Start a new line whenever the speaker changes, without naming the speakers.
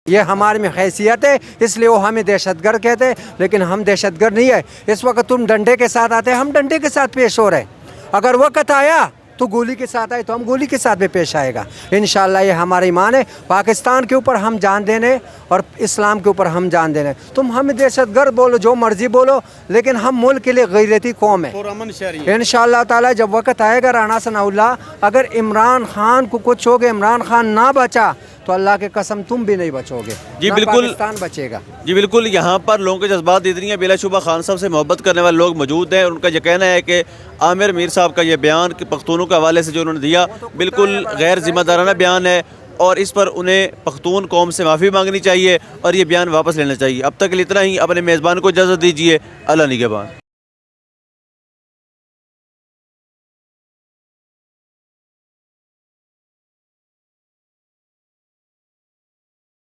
ये हमारे में हैसियत है, इसलिए वो हमें दहशतगर्द कहते हैं, लेकिन हम दहशतगर्द नहीं है। इस वक्त तुम डंडे के साथ आते हैं, हम डंडे के साथ पेश हो रहे हैं। अगर वक्त आया तो गोली के साथ आए तो हम गोली के साथ भी पेश आएगा इंशाल्लाह। ये हमारा ईमान है। पाकिस्तान के ऊपर हम जान देने और इस्लाम के ऊपर हम जान देने। तुम हमें दहशतगर्द बोलो, जो मर्जी बोलो, लेकिन हम मुल्क के लिए गैरती कौम है। इंशाल्लाह ताला जब वक्त आएगा राना सनाउल्लाह, अगर इमरान खान को कुछ हो गया, इमरान खान ना बचा तो अल्लाह के कसम तुम भी नहीं बचोगे।
जी बिल्कुल,
पाकिस्तान बचेगा।
जी बिल्कुल। यहाँ पर लोगों के जज्बात इतनी हैं, बिलाशुबा खान साहब से मोहब्बत करने वाले लोग मौजूद हैं और उनका ये कहना है कि आमिर मीर साहब का ये बयान कि पख्तूनों के हवाले से जो उन्होंने दिया बिल्कुल गैर जिम्मेदाराना बयान है और इस पर उन्हें पख्तून कौम से माफ़ी मांगनी चाहिए और ये बयान वापस लेना चाहिए। अब तक के लिए इतना ही। अपने मेज़बान को इजाज़त दीजिए। अल्लाह निगहबान।